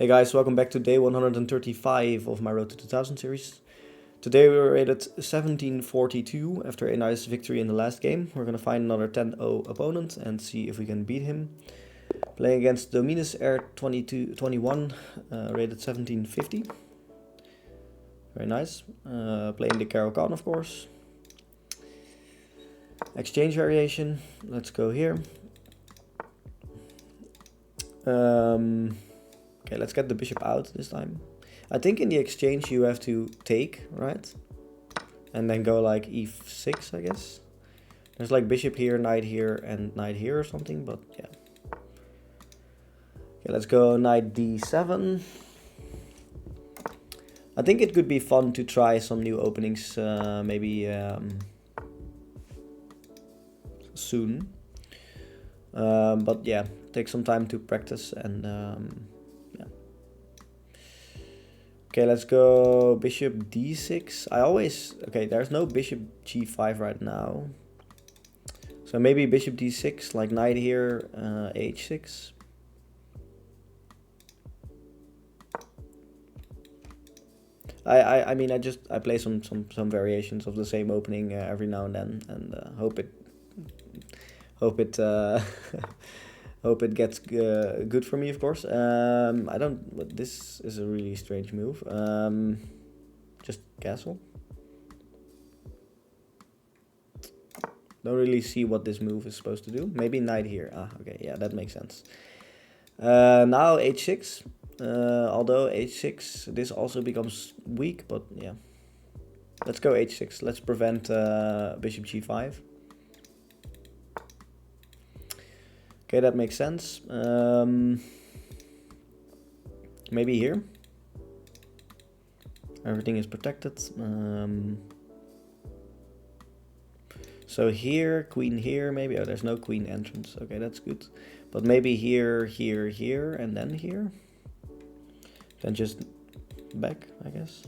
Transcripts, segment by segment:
Hey guys, welcome back to day 135 of my Road to 2000 series. Today we were rated 1742 after a nice victory in the last game. We're gonna find another 10-0 opponent and see if we can beat him. Playing against Dominus R2221, rated 1750. Very nice. Playing the Carol Khan, of course. Exchange variation. Let's go here. Okay, let's get the bishop out this time. I think in the exchange you have to take, right? And then go like e6, I guess. There's like bishop here, knight here, and knight here or something, but yeah. Okay, let's go knight d7. I think it could be fun to try some new openings, maybe soon. But yeah, take some time to practice and yeah. Okay, let's go bishop d6. Okay, there's no bishop g5 right now. So maybe bishop d6, like knight here, h6. I mean, I play some variations of the same opening every now and then, and hope it hope it gets good for me, of course. This is a really strange move. Just castle. Don't really see what this move is supposed to do. Maybe knight here. Ah, okay, yeah, that makes sense. Now h6. Although h6, this also becomes weak, but yeah. Let's go h6. Let's prevent bishop g5. Okay, that makes sense. Maybe here. Everything is protected. So here, queen here, maybe. Oh, there's no queen entrance. Okay, that's good. But maybe here, here, here, and then here. Then just back, I guess.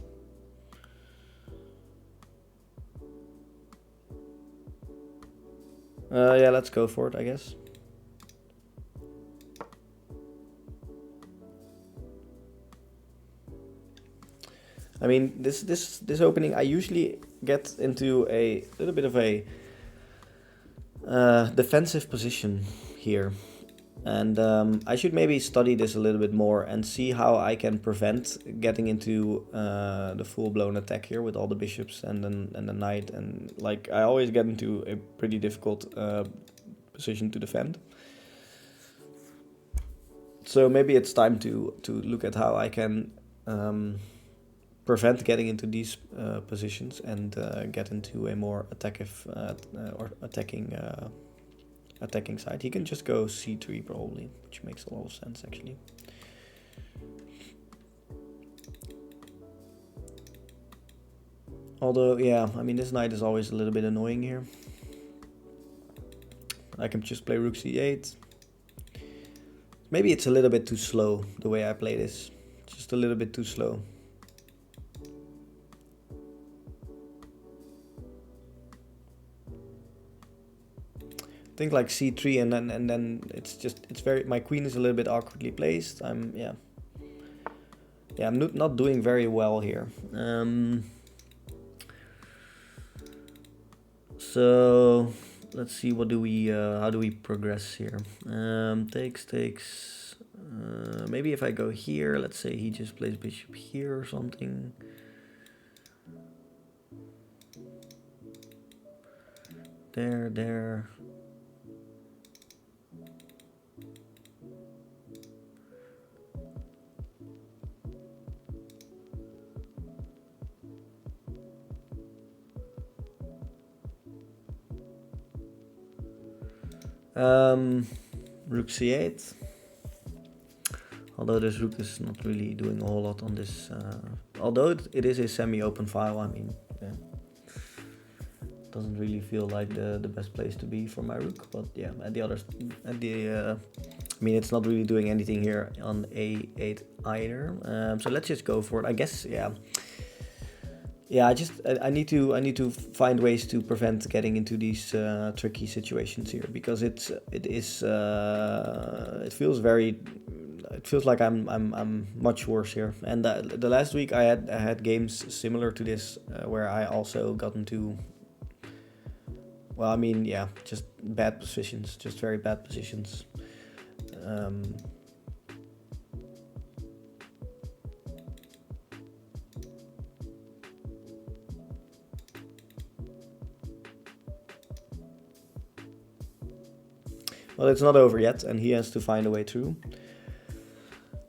Yeah, let's go for it, I guess. I mean, this opening, I usually get into a little bit of a defensive position here. And I should maybe study this a little bit more and see how I can prevent getting into the full-blown attack here with all the bishops and the knight. And like, I always get into a pretty difficult position to defend. So maybe it's time to look at how I can prevent getting into these positions and get into a more attacking side. He can just go c3 probably, which makes a lot of sense actually. Although, yeah, I mean, this knight is always a little bit annoying here. I can just play rook c8. Maybe it's a little bit too slow the way I play this. Just a little bit too slow. I think like c3 and then it's very, my queen is a little bit awkwardly placed. I'm not doing very well here. So let's see, how do we progress here? Takes. Maybe if I go here, let's say he just plays bishop here or something. There. Rook c8. Although this rook is not really doing a whole lot on this. Although it is a semi-open file, I mean, yeah. Doesn't really feel like the best place to be for my rook, but yeah, I mean, it's not really doing anything here on a8 either. So let's just go for it, I guess. Yeah. I need to find ways to prevent getting into these tricky situations here, because it feels very it feels like I'm much worse here. And the last week I had games similar to this where I also got into, well, I mean, yeah, just bad positions, just very bad positions. Well, it's not over yet, and he has to find a way through.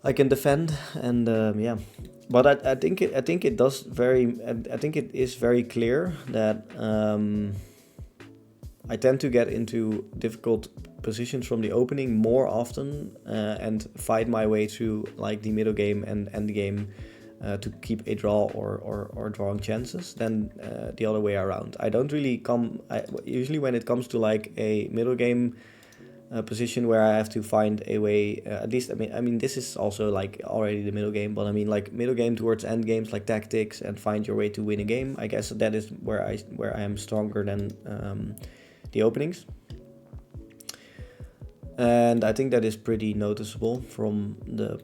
I can defend, and yeah, but I think it does very. I think it is very clear that I tend to get into difficult positions from the opening more often and fight my way through like the middle game and end game to keep a draw or drawing chances than the other way around. I don't really usually when it comes to like a middle game position where I have to find a way. At least I mean this is also like already the middle game, but I mean like middle game towards end games like tactics and find your way to win a game. I guess that is where I am stronger than the openings, and I think that is pretty noticeable from the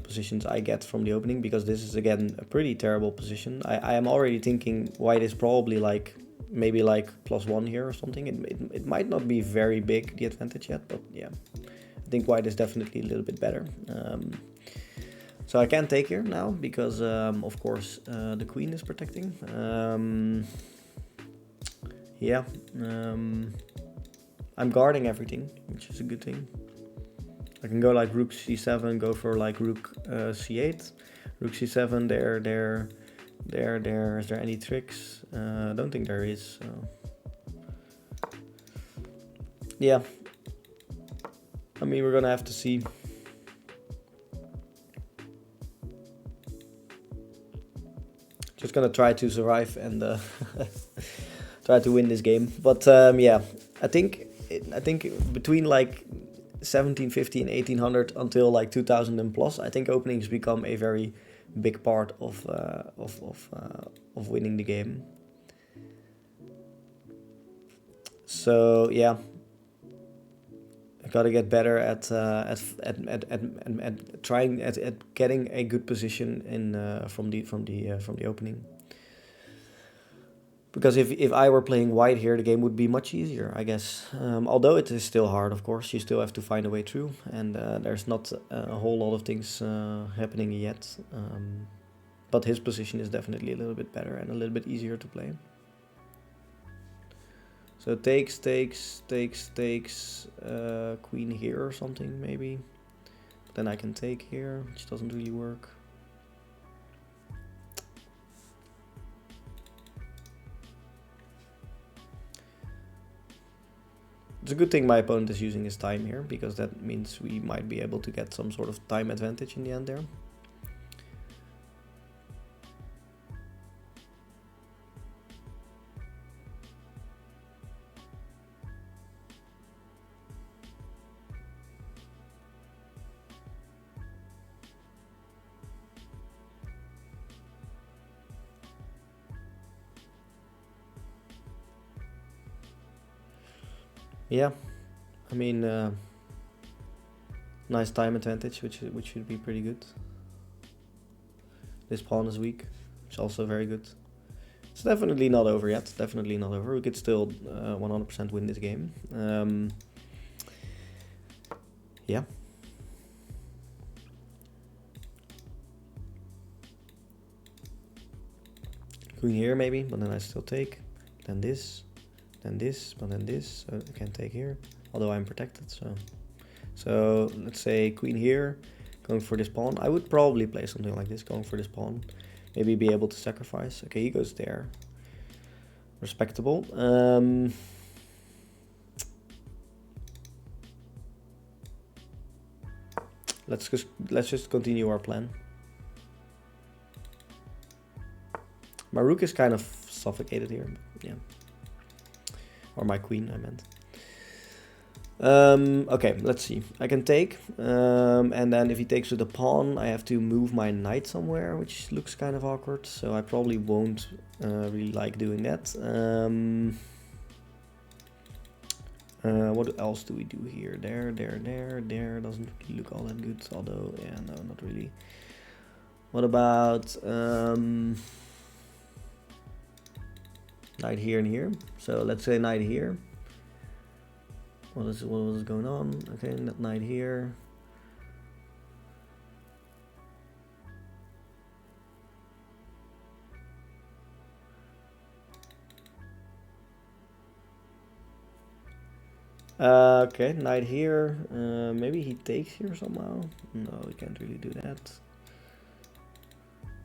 positions I get from the opening, because this is again a pretty terrible position. I am already thinking white is probably like maybe like +1 here or something. It might not be very big, the advantage yet, but yeah, I think white is definitely a little bit better. So I can take here now because of course the queen is protecting. Yeah, I'm guarding everything, which is a good thing. I can go like rook c7, go for like rook c8, rook c7, there. Is there any tricks? I don't think there is. So. Yeah. I mean, we're gonna have to see. Just gonna try to survive and try to win this game. But yeah, I think between like 1750 and 1800 until like 2000 and plus, I think openings become a very big part of winning the game. So yeah, I gotta get better at trying at getting a good position in from the opening. Because if I were playing white here, the game would be much easier, I guess. Although it is still hard, of course. You still have to find a way through, and there's not a whole lot of things happening yet. But his position is definitely a little bit better and a little bit easier to play. So takes, queen here or something, maybe. But then I can take here, which doesn't really work. It's a good thing my opponent is using his time here, because that means we might be able to get some sort of time advantage in the end there. Yeah, I mean, nice time advantage, which should be pretty good. This pawn is weak, which is also very good. It's definitely not over yet. Definitely not over. We could still 100% win this game. Yeah. Queen here maybe, but then I still take. Then this. Then this, but then this, so I can't take here, although I'm protected. So let's say queen here, going for this pawn. I would probably play something like this, going for this pawn, maybe be able to sacrifice. Okay, he goes there, respectable. Let's just continue our plan. My rook is kind of suffocated here, but yeah. Or my queen, I meant. Okay, let's see. I can take, and then if he takes with the pawn, I have to move my knight somewhere, which looks kind of awkward. So I probably won't really like doing that. What else do we do here? There doesn't really look all that good, although, yeah, no, not really. What about knight here and here? So let's say knight here. What was going on? Okay, knight here. Okay, knight here. Maybe he takes here somehow. No, he can't really do that.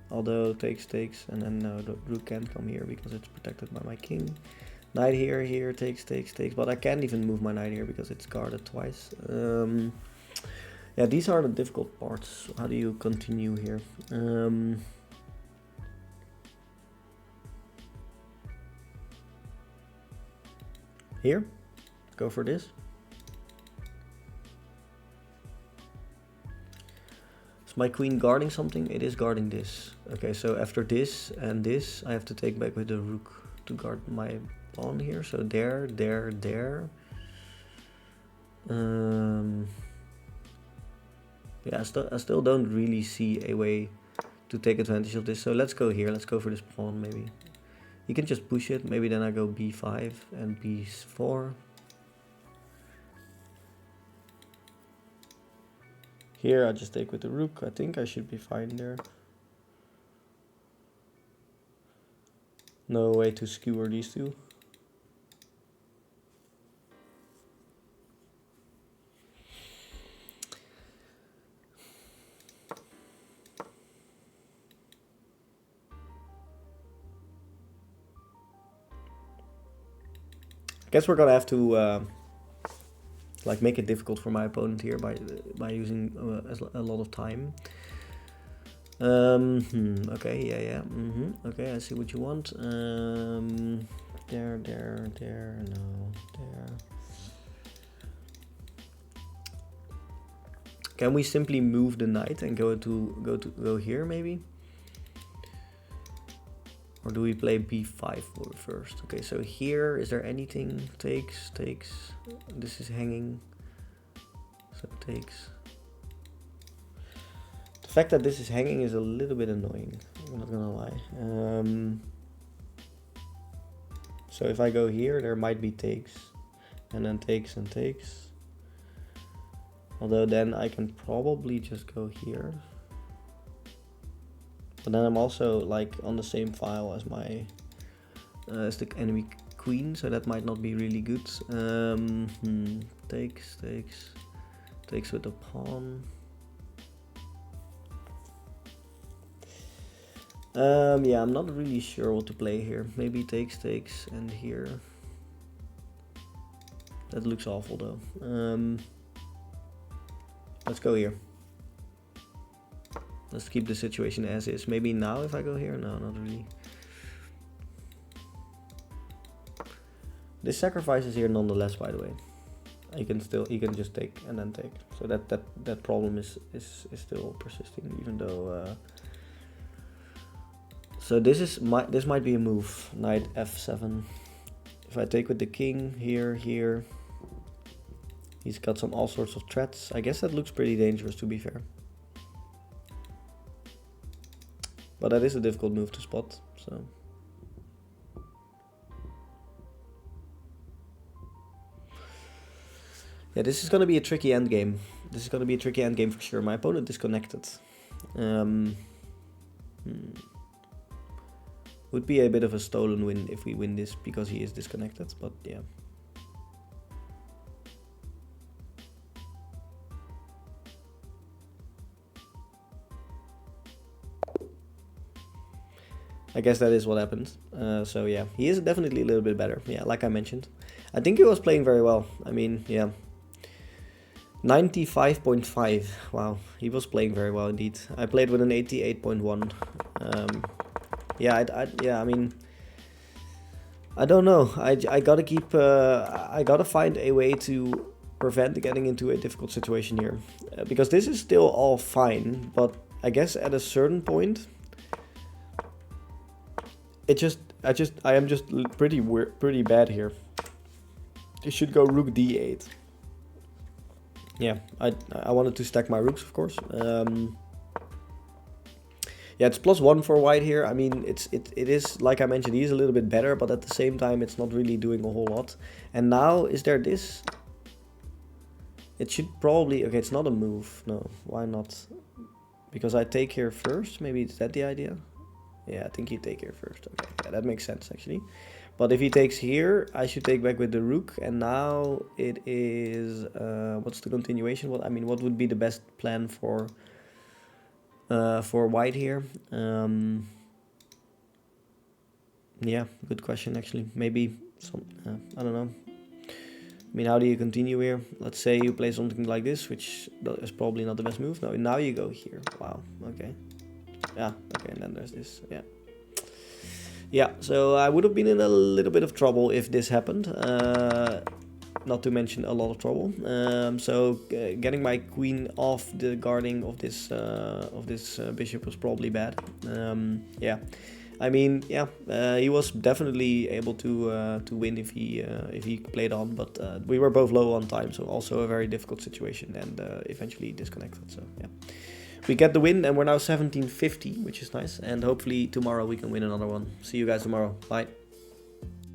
Although takes, and then no, the rook can't come here because it's protected by my king. Knight here, takes, but I can't even move my knight here because it's guarded twice. Yeah, these are the difficult parts. How do you continue here? Here, go for this. Is my queen guarding something? It is guarding this. Okay, so after this and this, I have to take back with the rook to guard my pawn here. So there. Yeah, I still don't really see a way to take advantage of this. So let's go here. Let's go for this pawn maybe. You can just push it. Maybe then I go b5 and b4. Here I just take with the rook. I think I should be fine there. No way to skewer these two. I guess we're gonna have to like make it difficult for my opponent here by using a lot of time. Okay, yeah. Okay, I see what you want. There, no, there. Can we simply move the knight and go here maybe? Or do we play b5 first? Okay, so here, is there anything? Takes. This is hanging. So takes. The fact that this is hanging is a little bit annoying. I'm not gonna lie. So if I go here, there might be takes. And then takes and takes. Although then I can probably just go here. But then I'm also like on the same file as my as the enemy queen, so that might not be really good. Takes with the pawn. Yeah, I'm not really sure what to play here. Maybe takes and here. That looks awful though. Let's go here. Let's keep the situation as is. Maybe now if I go here? No, not really. This sacrifice is here nonetheless, by the way. You can just take and then take. So that problem is still persisting, even though so this might be a move. Knight f7. If I take with the king here, he's got all sorts of threats. I guess that looks pretty dangerous, to be fair. But that is a difficult move to spot, so. Yeah, this is going to be a tricky endgame. This is going to be a tricky endgame for sure. My opponent disconnected. Would be a bit of a stolen win if we win this because he is disconnected, but yeah. I guess that is what happened. So yeah, he is definitely a little bit better. Yeah, like I mentioned. I think he was playing very well. I mean, yeah. 95.5. Wow, he was playing very well indeed. I played with an 88.1. Yeah, I mean, I don't know. I gotta keep. I gotta find a way to prevent getting into a difficult situation here, because this is still all fine. But I guess at a certain point, I am just pretty bad here. It should go rook d8. Yeah, I wanted to stack my rooks, of course. Yeah, it's +1 for white here. I mean, it is, like I mentioned, he's a little bit better, but at the same time, it's not really doing a whole lot. And now, is there this? It should probably... Okay, it's not a move. No, why not? Because I take here first. Maybe is that the idea? Yeah, I think you take here first. Okay, yeah, that makes sense, actually. But if he takes here, I should take back with the rook. And now it is... what's the continuation? What would be the best plan for white here? Yeah, good question, actually. Maybe some... I don't know. I mean, how do you continue here? Let's say you play something like this, which is probably not the best move. No, now you go here. Wow, okay. Yeah, okay, and then there's this, yeah. Yeah, so I would have been in a little bit of trouble if this happened. Not to mention a lot of trouble. Getting my queen off the guarding of this bishop was probably bad. Yeah. I mean, yeah, he was definitely able to win if he played on, but we were both low on time, so also a very difficult situation, and eventually disconnected. So yeah, we get the win, and we're now 1750, which is nice, and hopefully tomorrow we can win another one. See you guys tomorrow. Bye.